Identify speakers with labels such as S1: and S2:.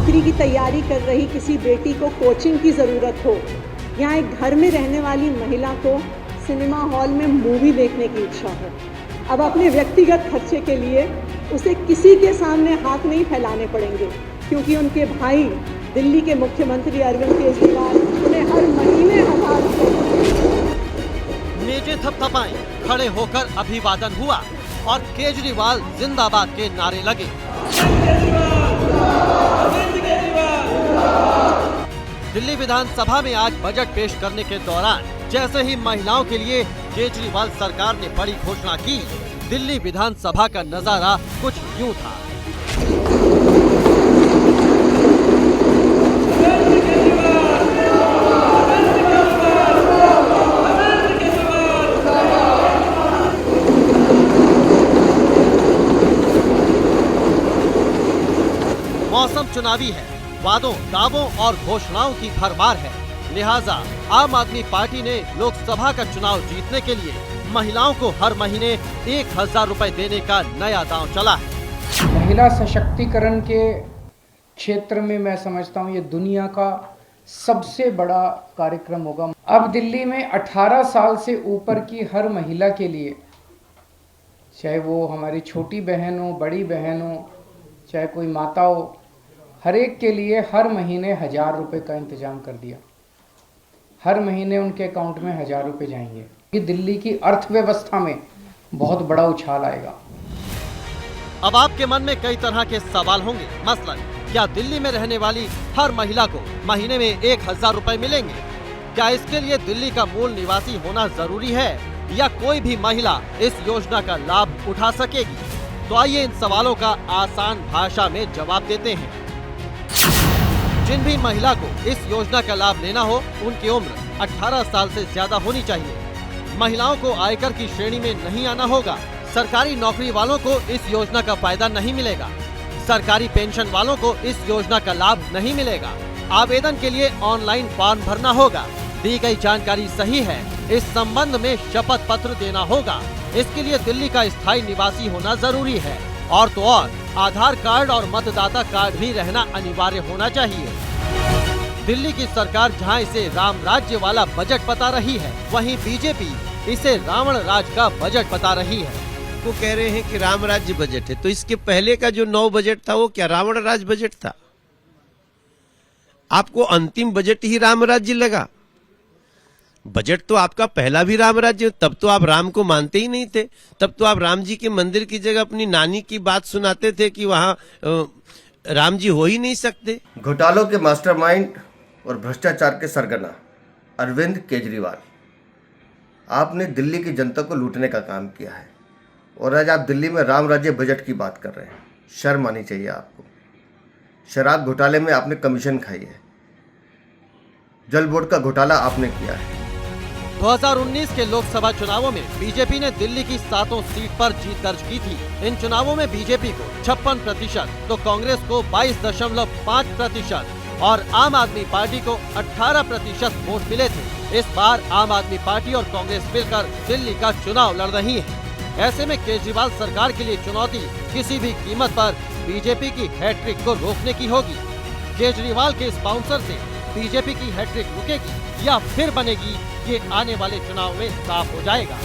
S1: नौकरी की तैयारी कर रही किसी बेटी को कोचिंग की ज़रूरत हो, या एक घर में रहने वाली महिला को सिनेमा हॉल में मूवी देखने की इच्छा हो, अब अपने व्यक्तिगत खर्चे के लिए उसे किसी के सामने हाथ नहीं फैलाने पड़ेंगे, क्योंकि उनके भाई दिल्ली के मुख्यमंत्री अरविंद केजरीवाल उन्हें हर महीने 1000 रुपये।
S2: मेजें थपथपाई, खड़े होकर अभिवादन हुआ और केजरीवाल जिंदाबाद के नारे लगे। दिल्ली विधानसभा में आज बजट पेश करने के दौरान जैसे ही महिलाओं के लिए केजरीवाल सरकार ने बड़ी घोषणा की, दिल्ली विधानसभा का नजारा कुछ यूं था। मौसम चुनावी है, वादों, दावों और घोषणाओं की भरमार है, लिहाजा आम आदमी पार्टी ने लोकसभा का चुनाव जीतने के लिए महिलाओं को हर महीने 1000 रुपए देने का नया दांव चला है।
S3: महिला सशक्तिकरण के क्षेत्र में मैं समझता हूँ ये दुनिया का सबसे बड़ा कार्यक्रम होगा। अब दिल्ली में 18 साल से ऊपर की हर महिला के लिए, चाहे वो हमारी छोटी बहन हो, बड़ी बहन हो, चाहे कोई माता हो, हर एक के लिए हर महीने 1000 रुपये का इंतजाम कर दिया। हर महीने उनके अकाउंट में 1000 रुपये जाएंगे। कि दिल्ली की अर्थव्यवस्था में बहुत बड़ा उछाल आएगा।
S2: अब आपके मन में कई तरह के सवाल होंगे, मसलन क्या दिल्ली में रहने वाली हर महिला को महीने में 1000 रुपए मिलेंगे? क्या इसके लिए दिल्ली का मूल निवासी होना जरूरी है या कोई भी महिला इस योजना का लाभ उठा सकेगी? तो आइए इन सवालों का आसान भाषा में जवाब देते हैं। जिन भी महिला को इस योजना का लाभ लेना हो, उनकी उम्र 18 साल से ज्यादा होनी चाहिए। महिलाओं को आयकर की श्रेणी में नहीं आना होगा। सरकारी नौकरी वालों को इस योजना का फायदा नहीं मिलेगा। सरकारी पेंशन वालों को इस योजना का लाभ नहीं मिलेगा। आवेदन के लिए ऑनलाइन फॉर्म भरना होगा। दी गई जानकारी सही है, इस संबंध में शपथ पत्र देना होगा। इसके लिए दिल्ली का स्थायी निवासी होना जरूरी है, और तो और आधार कार्ड और मतदाता कार्ड भी रहना अनिवार्य होना चाहिए। दिल्ली की सरकार जहां इसे राम राज्य वाला बजट बता रही है, वहीं बीजेपी इसे रावण राज का बजट बता रही है।
S4: वो कह रहे हैं कि राम राज्य बजट है, तो इसके पहले का जो 9 बजट था वो क्या रावण राज बजट था? आपको अंतिम बजट ही राम राज्य लगा? बजट तो आपका पहला भी राम राज्य, तब तो आप राम को मानते ही नहीं थे। तब तो आप राम जी के मंदिर की जगह अपनी नानी की बात सुनाते थे कि वहां राम जी हो ही नहीं सकते।
S5: घोटालों के मास्टरमाइंड और भ्रष्टाचार के सरगना अरविंद केजरीवाल, आपने दिल्ली की जनता को लूटने का काम किया है, और आज आप दिल्ली में राम राज्य बजट की बात कर रहे हैं। शर्म आनी चाहिए आपको। शराब घोटाले में आपने कमीशन खाई है, जल बोर्ड का घोटाला आपने किया है।
S2: 2019 के लोकसभा चुनावों में बीजेपी ने दिल्ली की 7 सीट पर जीत दर्ज की थी। इन चुनावों में बीजेपी को 56%, तो कांग्रेस को 22.5% और आम आदमी पार्टी को 18% वोट मिले थे। इस बार आम आदमी पार्टी और कांग्रेस मिलकर दिल्ली का चुनाव लड़ रही है। ऐसे में केजरीवाल सरकार के लिए चुनौती किसी भी कीमत पर बीजेपी की हैट्रिक को रोकने की होगी। केजरीवाल के इस बाउंसर से बीजेपी की हैट्रिक रुकेगी या फिर बनेगी, ये आने वाले चुनाव में साफ हो जाएगा।